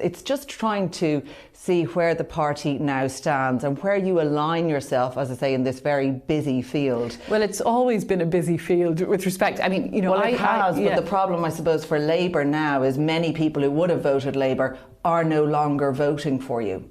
It's just trying to see where the party now stands and where you align yourself, as I say, in this very busy field. Well, it's always been a busy field with respect, I mean, you know... Well, it has, but the problem, I suppose, for Labour now is many people who would have voted Labour are no longer voting for you.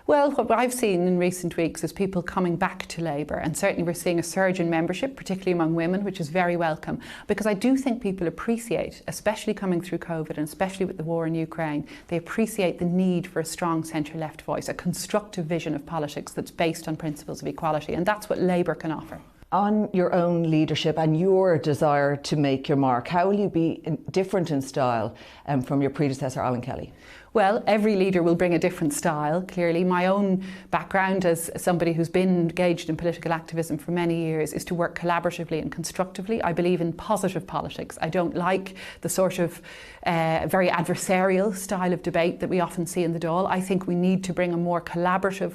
Well, what I've seen in recent weeks is people coming back to Labour, and certainly we're seeing a surge in membership, particularly among women, which is very welcome, because I do think people appreciate, especially coming through COVID and especially with the war in Ukraine, they appreciate the need for a strong centre-left voice, a constructive vision of politics that's based on principles of equality, and that's what Labour can offer. On your own leadership and your desire to make your mark, how will you be different in style from your predecessor, Alan Kelly? Well, every leader will bring a different style, clearly. My own background as somebody who's been engaged in political activism for many years is to work collaboratively and constructively. I believe in positive politics. I don't like the sort of very adversarial style of debate that we often see in the Dáil. I think we need to bring a more collaborative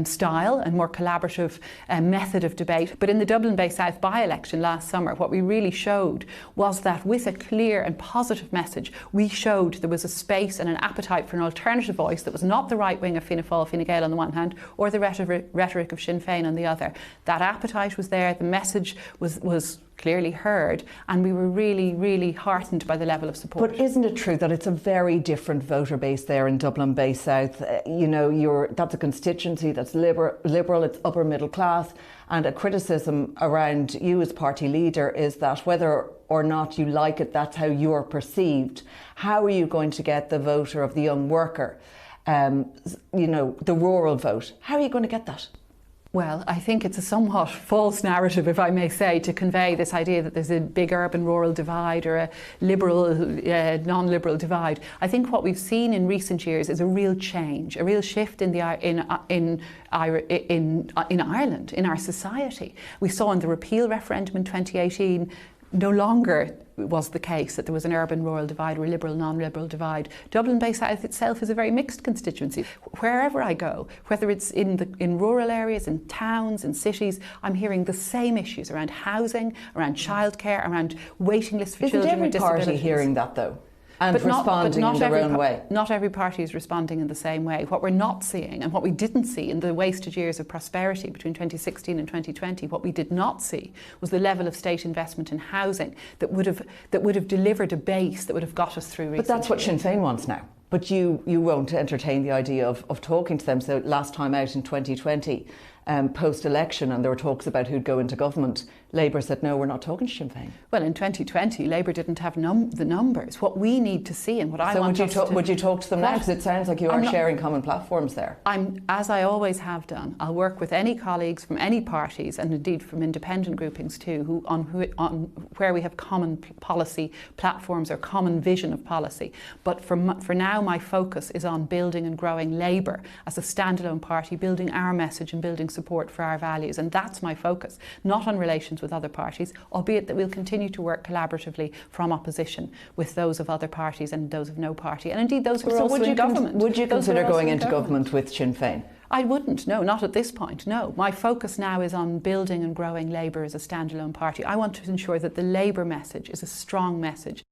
style and more collaborative method of debate. But in the Dublin Bay South by-election last summer, what we really showed was that with a clear and positive message, we showed there was a space and an appetite for an alternative voice that was not the right wing of Fianna Fáil, Fine Gael on the one hand, or the rhetoric of Sinn Féin on the other. That appetite was there, the message was clearly heard, and we were really, really heartened by the level of support. But isn't it true that it's a very different voter base there in Dublin Bay South? You know, that's a constituency that's liberal, it's upper middle class, and a criticism around you as party leader is that whether or not you like it, that's how you're perceived. How are you going to get the voter of the young worker, you know, the rural vote? How are you going to get that? Well, I think it's a somewhat false narrative, if I may say, to convey this idea that there's a big urban-rural divide or a liberal, non-liberal divide. I think what we've seen in recent years is a real change, a real shift in Ireland, in our society. We saw in the repeal referendum in 2018, no longer was the case that there was an urban-rural divide or a liberal-non-liberal divide. Dublin Bay South itself is a very mixed constituency. Wherever I go, whether it's in rural areas, in towns, in cities, I'm hearing the same issues around housing, around childcare, around waiting lists for children with disabilities. Isn't every party hearing that though? And responding in their own way. Not every party is responding in the same way. What we're not seeing, and what we didn't see in the wasted years of prosperity between 2016 and 2020, what we did not see was the level of state investment in housing that would have delivered a base that would have got us through recent years. But that's what Sinn Féin wants now. But you won't entertain the idea of talking to them. So last time out in 2020, post-election, and there were talks about who'd go into government, Labour said, no, we're not talking to Sinn Féin. Well, in 2020, Labour didn't have the numbers. What we need to see and what I want us to... So would you talk to them now? Because it sounds like you are sharing common platforms there. As I always have done, I'll work with any colleagues from any parties, and indeed from independent groupings too, where we have common policy platforms or common vision of policy. But for now, my focus is on building and growing Labour as a standalone party, building our message and building support for our values. And that's my focus, not on relations with other parties, albeit that we'll continue to work collaboratively from opposition with those of other parties and those of no party, and indeed those who are also in government. Would you consider going into government with Sinn Féin? I wouldn't, no, not at this point, no. My focus now is on building and growing Labour as a standalone party. I want to ensure that the Labour message is a strong message